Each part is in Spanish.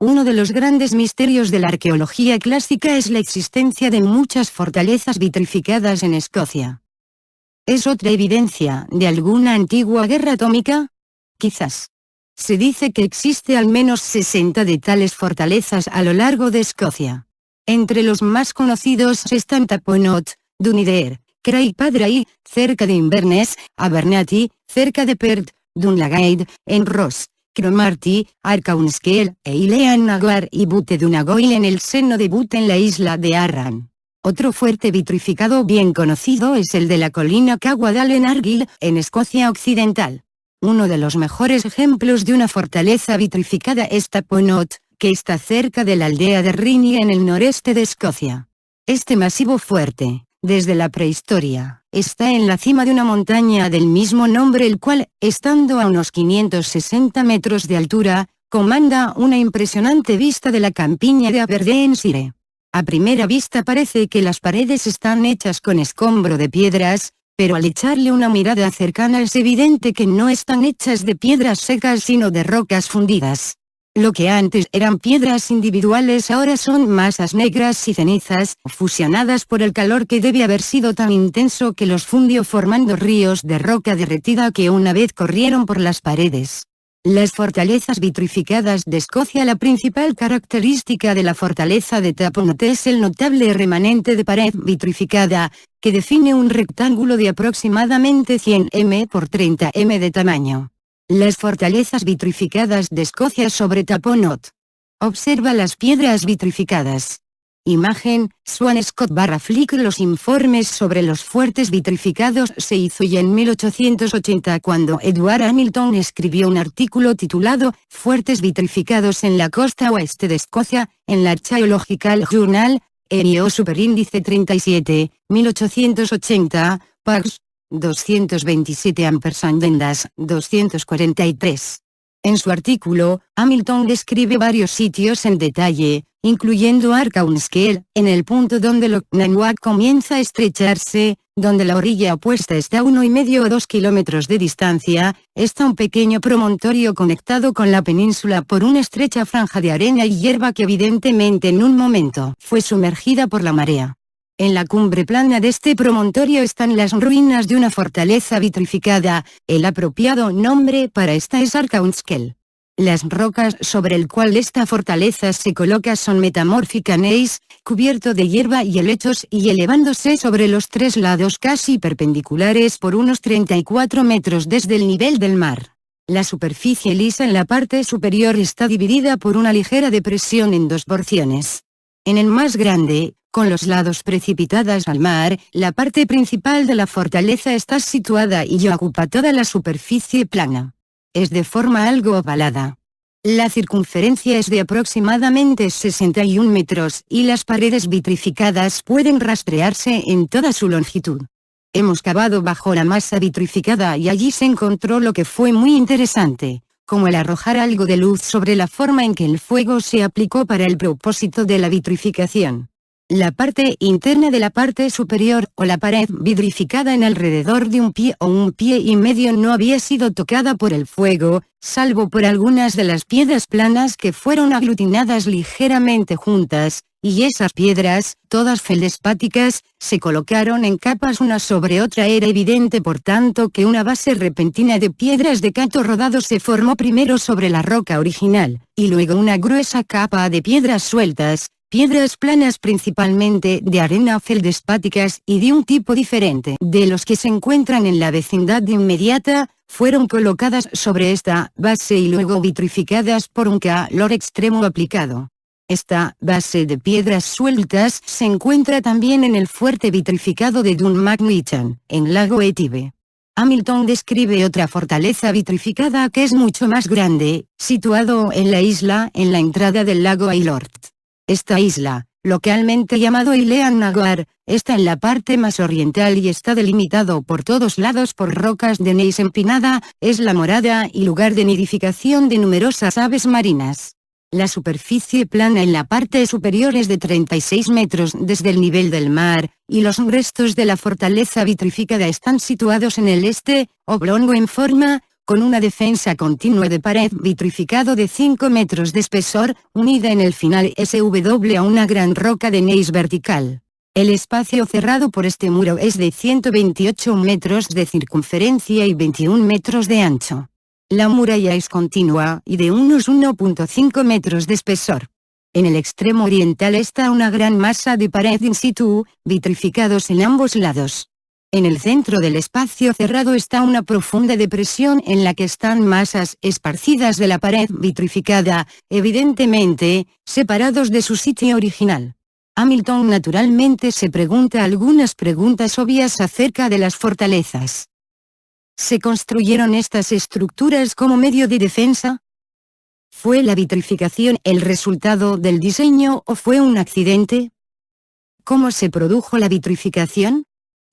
Uno de los grandes misterios de la arqueología clásica es la existencia de muchas fortalezas vitrificadas en Escocia. ¿Es otra evidencia de alguna antigua guerra atómica? Quizás. Se dice que existe al menos 60 de tales fortalezas a lo largo de Escocia. Entre los más conocidos están Taponot, Dunedere, Craigpadraig, cerca de Inverness, Abernathy, cerca de Perth, Dunlagaid, en Ross, Cromarty, Arkaunskell, e Ileanagar y Butte Dunagoil en el seno de Butte en la isla de Arran. Otro fuerte vitrificado bien conocido es el de la colina Caguadal en Argyll, en Escocia Occidental. Uno de los mejores ejemplos de una fortaleza vitrificada es Taponot, que está cerca de la aldea de Rinnie en el noreste de Escocia. Este masivo fuerte, desde la prehistoria, está en la cima de una montaña del mismo nombre, el cual, estando a unos 560 metros de altura, comanda una impresionante vista de la campiña de Aberdeenshire. A primera vista parece que las paredes están hechas con escombro de piedras, pero al echarle una mirada cercana es evidente que no están hechas de piedras secas sino de rocas fundidas. Lo que antes eran piedras individuales ahora son masas negras y cenizas, fusionadas por el calor que debe haber sido tan intenso que los fundió formando ríos de roca derretida que una vez corrieron por las paredes. Las fortalezas vitrificadas de Escocia. La principal característica de la fortaleza de Taponot es el notable remanente de pared vitrificada, que define un rectángulo de aproximadamente 100 m por 30 m de tamaño. Las fortalezas vitrificadas de Escocia sobre Taponot. Observa las piedras vitrificadas. Imagen, Swan Scott / Flick. Los informes sobre los fuertes vitrificados se hizo ya en 1880 cuando Edward Hamilton escribió un artículo titulado Fuertes vitrificados en la costa oeste de Escocia, en la Archaeological Journal, ERIO superíndice 37, 1880, Pax 227 ampersandendas 243. En su artículo, Hamilton describe varios sitios en detalle, incluyendo Arkaunskell, en el punto donde Loch Nangwak comienza a estrecharse, donde la orilla opuesta está a 1,5 o 2 kilómetros de distancia, está un pequeño promontorio conectado con la península por una estrecha franja de arena y hierba que evidentemente en un momento fue sumergida por la marea. En la cumbre plana de este promontorio están las ruinas de una fortaleza vitrificada, el apropiado nombre para esta es Arkaunskell. Las rocas sobre el cual esta fortaleza se coloca son metamórfica gneiss, cubierto de hierba y helechos y elevándose sobre los tres lados casi perpendiculares por unos 34 metros desde el nivel del mar. La superficie lisa en la parte superior está dividida por una ligera depresión en dos porciones. En el más grande, con los lados precipitadas al mar, la parte principal de la fortaleza está situada y ocupa toda la superficie plana. Es de forma algo ovalada. La circunferencia es de aproximadamente 61 metros y las paredes vitrificadas pueden rastrearse en toda su longitud. Hemos cavado bajo la masa vitrificada y allí se encontró lo que fue muy interesante, como el arrojar algo de luz sobre la forma en que el fuego se aplicó para el propósito de la vitrificación. La parte interna de la parte superior o la pared vitrificada en alrededor de un pie o 1,5 pies no había sido tocada por el fuego, salvo por algunas de las piedras planas que fueron aglutinadas ligeramente juntas, y esas piedras, todas feldespáticas, se colocaron en capas una sobre otra. Era evidente por tanto que una base repentina de piedras de canto rodado se formó primero sobre la roca original, y luego una gruesa capa de piedras sueltas, piedras planas principalmente de arena feldespáticas y de un tipo diferente de los que se encuentran en la vecindad inmediata, fueron colocadas sobre esta base y luego vitrificadas por un calor extremo aplicado. Esta base de piedras sueltas se encuentra también en el fuerte vitrificado de Dunmacnichan, en Lago Etive. Hamilton describe otra fortaleza vitrificada que es mucho más grande, situado en la isla en la entrada del lago Ailort. Esta isla, localmente llamado Ileanagar, está en la parte más oriental y está delimitado por todos lados por rocas de gneiss empinada, es la morada y lugar de nidificación de numerosas aves marinas. La superficie plana en la parte superior es de 36 metros desde el nivel del mar, y los restos de la fortaleza vitrificada están situados en el este, oblongo en forma, con una defensa continua de pared vitrificado de 5 metros de espesor, unida en el final SW a una gran roca de gneiss vertical. El espacio cerrado por este muro es de 128 metros de circunferencia y 21 metros de ancho. La muralla es continua y de unos 1.5 metros de espesor. En el extremo oriental está una gran masa de pared in situ, vitrificados en ambos lados. En el centro del espacio cerrado está una profunda depresión en la que están masas esparcidas de la pared vitrificada, evidentemente, separados de su sitio original. Hamilton naturalmente se pregunta algunas preguntas obvias acerca de las fortalezas. ¿Se construyeron estas estructuras como medio de defensa? ¿Fue la vitrificación el resultado del diseño o fue un accidente? ¿Cómo se produjo la vitrificación?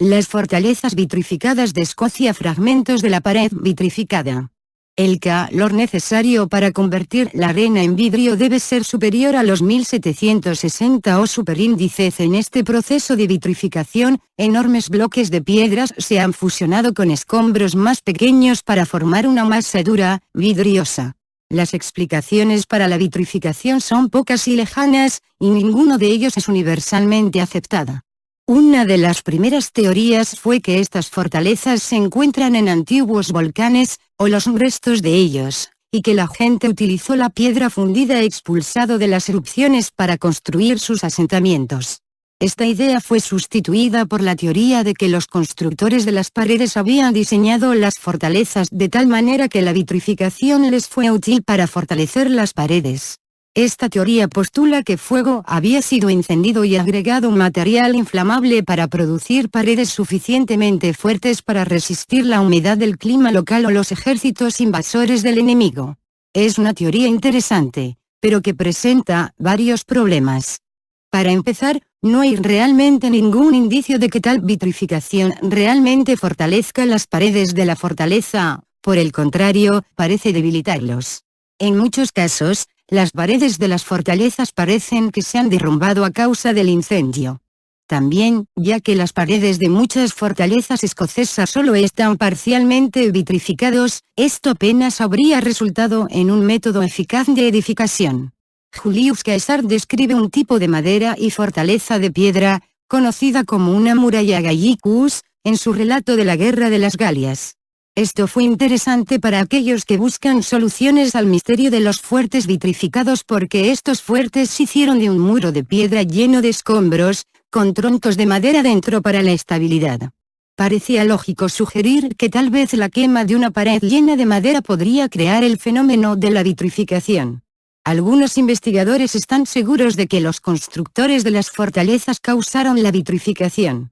Las fortalezas vitrificadas de Escocia, fragmentos de la pared vitrificada. El calor necesario para convertir la arena en vidrio debe ser superior a los 1760 o superíndices. En este proceso de vitrificación, enormes bloques de piedras se han fusionado con escombros más pequeños para formar una masa dura, vidriosa. Las explicaciones para la vitrificación son pocas y lejanas, y ninguno de ellos es universalmente aceptada. Una de las primeras teorías fue que estas fortalezas se encuentran en antiguos volcanes, o los restos de ellos, y que la gente utilizó la piedra fundida expulsado de las erupciones para construir sus asentamientos. Esta idea fue sustituida por la teoría de que los constructores de las paredes habían diseñado las fortalezas de tal manera que la vitrificación les fue útil para fortalecer las paredes. Esta teoría postula que fuego había sido encendido y agregado material inflamable para producir paredes suficientemente fuertes para resistir la humedad del clima local o los ejércitos invasores del enemigo. Es una teoría interesante, pero que presenta varios problemas. Para empezar, no hay realmente ningún indicio de que tal vitrificación realmente fortalezca las paredes de la fortaleza, por el contrario, parece debilitarlos. En muchos casos, las paredes de las fortalezas parecen que se han derrumbado a causa del incendio. También, ya que las paredes de muchas fortalezas escocesas solo están parcialmente vitrificados, esto apenas habría resultado en un método eficaz de edificación. Julius Caesar describe un tipo de madera y fortaleza de piedra, conocida como una muralla gallicus, en su relato de la Guerra de las Galias. Esto fue interesante para aquellos que buscan soluciones al misterio de los fuertes vitrificados porque estos fuertes se hicieron de un muro de piedra lleno de escombros, con troncos de madera dentro para la estabilidad. Parecía lógico sugerir que tal vez la quema de una pared llena de madera podría crear el fenómeno de la vitrificación. Algunos investigadores están seguros de que los constructores de las fortalezas causaron la vitrificación.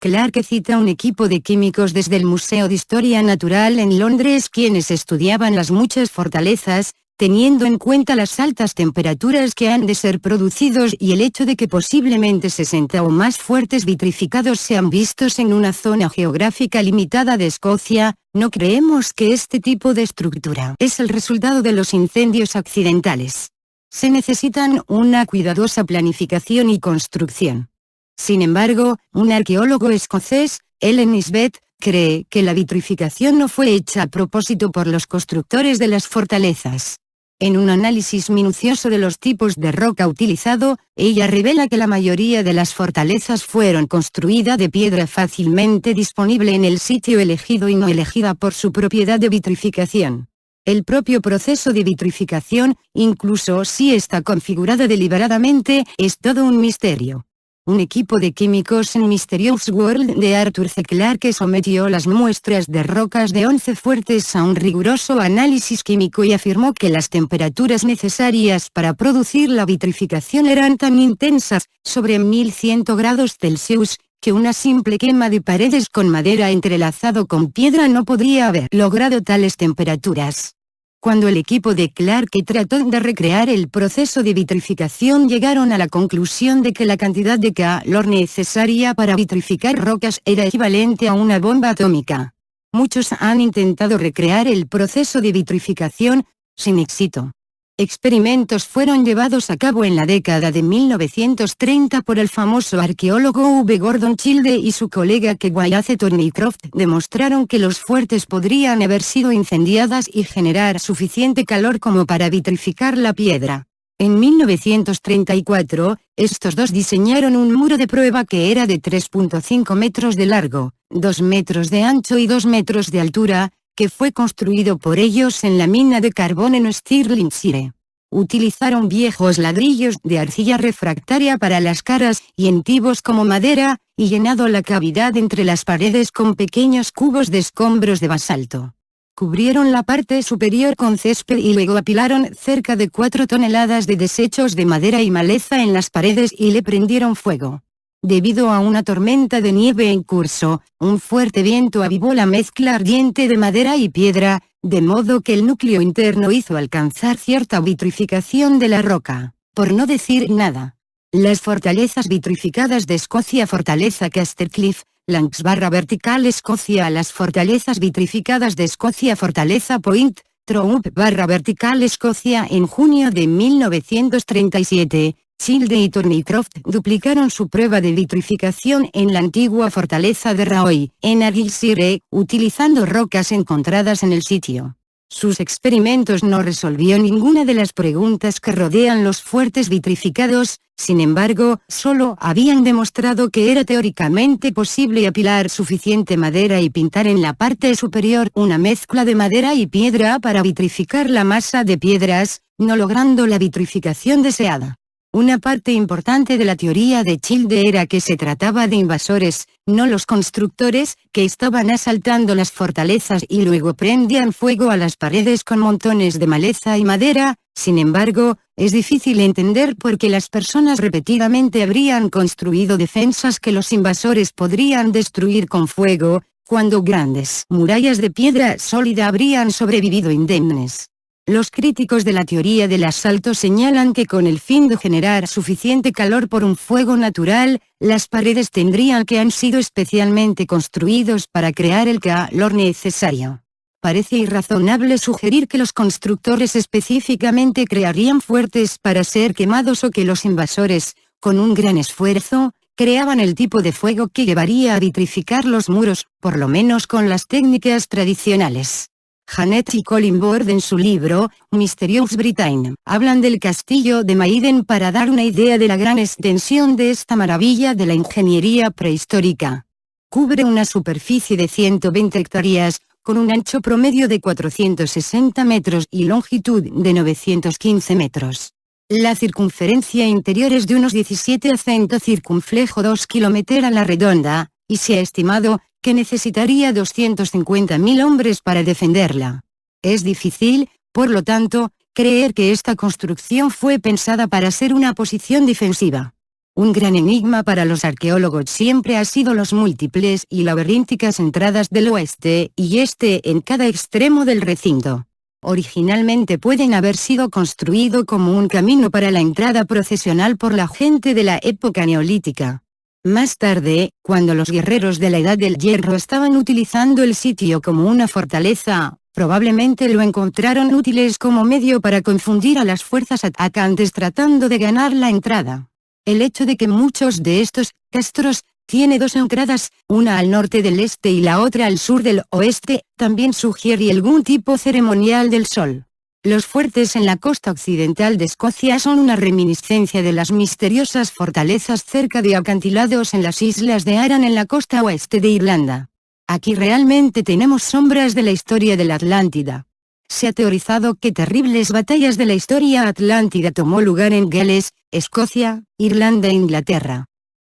Clarke cita un equipo de químicos desde el Museo de Historia Natural en Londres quienes estudiaban las muchas fortalezas, teniendo en cuenta las altas temperaturas que han de ser producidos y el hecho de que posiblemente 60 o más fuertes vitrificados sean vistos en una zona geográfica limitada de Escocia. No creemos que este tipo de estructura es el resultado de los incendios accidentales. Se necesitan una cuidadosa planificación y construcción. Sin embargo, un arqueólogo escocés, Ellen Nisbet, cree que la vitrificación no fue hecha a propósito por los constructores de las fortalezas. En un análisis minucioso de los tipos de roca utilizado, ella revela que la mayoría de las fortalezas fueron construidas de piedra fácilmente disponible en el sitio elegido y no elegida por su propiedad de vitrificación. El propio proceso de vitrificación, incluso si está configurado deliberadamente, es todo un misterio. Un equipo de químicos en Mysterious World de Arthur C. Clarke sometió las muestras de rocas de 11 fuertes a un riguroso análisis químico y afirmó que las temperaturas necesarias para producir la vitrificación eran tan intensas, sobre 1100 grados Celsius, que una simple quema de paredes con madera entrelazado con piedra no podría haber logrado tales temperaturas. Cuando el equipo de Clarke trató de recrear el proceso de vitrificación llegaron a la conclusión de que la cantidad de calor necesaria para vitrificar rocas era equivalente a una bomba atómica. Muchos han intentado recrear el proceso de vitrificación, sin éxito. Experimentos fueron llevados a cabo en la década de 1930 por el famoso arqueólogo V. Gordon Childe y su colega Kewayace Thornycroft. Demostraron que los fuertes podrían haber sido incendiadas y generar suficiente calor como para vitrificar la piedra. En 1934, estos dos diseñaron un muro de prueba que era de 3.5 metros de largo, 2 metros de ancho y 2 metros de altura, que fue construido por ellos en la mina de carbón en Stirlingshire. Utilizaron viejos ladrillos de arcilla refractaria para las caras y entibos como madera, y llenado la cavidad entre las paredes con pequeños cubos de escombros de basalto. Cubrieron la parte superior con césped y luego apilaron cerca de 4 toneladas de desechos de madera y maleza en las paredes y le prendieron fuego. Debido a una tormenta de nieve en curso, un fuerte viento avivó la mezcla ardiente de madera y piedra, de modo que el núcleo interno hizo alcanzar cierta vitrificación de la roca, por no decir nada. Las fortalezas vitrificadas de Escocia, Fortaleza Castercliff, Lancs /vertical Escocia. Las fortalezas vitrificadas de Escocia, Fortaleza Point, Troup /vertical Escocia. En junio de 1937, Childe y Thornycroft duplicaron su prueba de vitrificación en la antigua fortaleza de Raoy, en Argyllshire, utilizando rocas encontradas en el sitio. Sus experimentos no resolvió ninguna de las preguntas que rodean los fuertes vitrificados, sin embargo, solo habían demostrado que era teóricamente posible apilar suficiente madera y pintar en la parte superior una mezcla de madera y piedra para vitrificar la masa de piedras, no logrando la vitrificación deseada. Una parte importante de la teoría de Childe era que se trataba de invasores, no los constructores, que estaban asaltando las fortalezas y luego prendían fuego a las paredes con montones de maleza y madera. Sin embargo, es difícil entender por qué las personas repetidamente habrían construido defensas que los invasores podrían destruir con fuego, cuando grandes murallas de piedra sólida habrían sobrevivido indemnes. Los críticos de la teoría del asalto señalan que con el fin de generar suficiente calor por un fuego natural, las paredes tendrían que han sido especialmente construidos para crear el calor necesario. Parece irrazonable sugerir que los constructores específicamente crearían fuertes para ser quemados o que los invasores, con un gran esfuerzo, creaban el tipo de fuego que llevaría a vitrificar los muros, por lo menos con las técnicas tradicionales. Janet y Colin Board en su libro, Mysterious Britain, hablan del castillo de Maiden para dar una idea de la gran extensión de esta maravilla de la ingeniería prehistórica. Cubre una superficie de 120 hectáreas, con un ancho promedio de 460 metros y longitud de 915 metros. La circunferencia interior es de unos 17 acento circunflejo 2 km a la redonda, y se ha estimado que necesitaría 250.000 hombres para defenderla. Es difícil, por lo tanto, creer que esta construcción fue pensada para ser una posición defensiva. Un gran enigma para los arqueólogos siempre ha sido los múltiples y laberínticas entradas del oeste y este en cada extremo del recinto. Originalmente pueden haber sido construido como un camino para la entrada procesional por la gente de la época neolítica. Más tarde, cuando los guerreros de la Edad del Hierro estaban utilizando el sitio como una fortaleza, probablemente lo encontraron útiles como medio para confundir a las fuerzas atacantes tratando de ganar la entrada. El hecho de que muchos de estos castros tiene dos entradas, una al norte del este y la otra al sur del oeste, también sugiere algún tipo ceremonial del sol. Los fuertes en la costa occidental de Escocia son una reminiscencia de las misteriosas fortalezas cerca de acantilados en las islas de Arran en la costa oeste de Irlanda. Aquí realmente tenemos sombras de la historia de la Atlántida. Se ha teorizado que terribles batallas de la historia atlántida tomó lugar en Gales, Escocia, Irlanda e Inglaterra.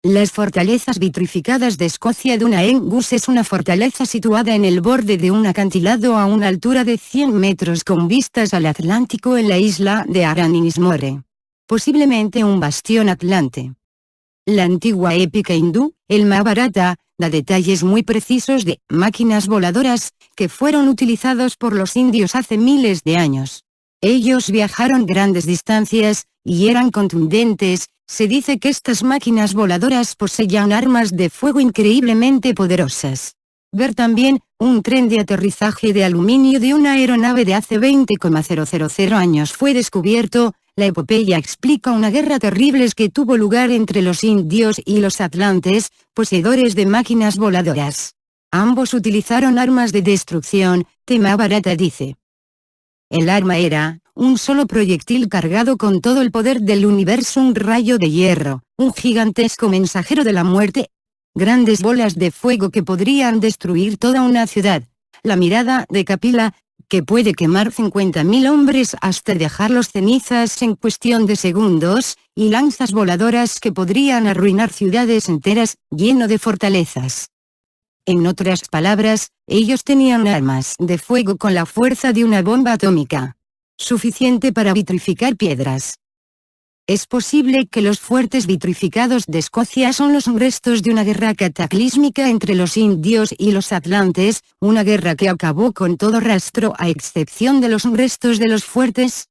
Las fortalezas vitrificadas de Escocia. Dunangus es una fortaleza situada en el borde de un acantilado a una altura de 100 metros con vistas al Atlántico en la isla de Arran-in-Ismore. Posiblemente un bastión atlante. La antigua épica hindú, el Mahabharata, da detalles muy precisos de máquinas voladoras que fueron utilizados por los indios hace miles de años. Ellos viajaron grandes distancias y eran contundentes. Se dice que estas máquinas voladoras poseían armas de fuego increíblemente poderosas. Ver también, un tren de aterrizaje de aluminio de una aeronave de hace 20,000 años fue descubierto. La epopeya explica una guerra terrible que tuvo lugar entre los indios y los atlantes, poseedores de máquinas voladoras. Ambos utilizaron armas de destrucción. Mahabharata dice. El arma era, un solo proyectil cargado con todo el poder del universo, un rayo de hierro, un gigantesco mensajero de la muerte. Grandes bolas de fuego que podrían destruir toda una ciudad. La mirada de Kapila, que puede quemar 50.000 hombres hasta dejarlos cenizas en cuestión de segundos, y lanzas voladoras que podrían arruinar ciudades enteras, lleno de fortalezas. En otras palabras, ellos tenían armas de fuego con la fuerza de una bomba atómica. Suficiente para vitrificar piedras. Es posible que los fuertes vitrificados de Escocia son los restos de una guerra cataclísmica entre los indios y los atlantes, una guerra que acabó con todo rastro a excepción de los restos de los fuertes.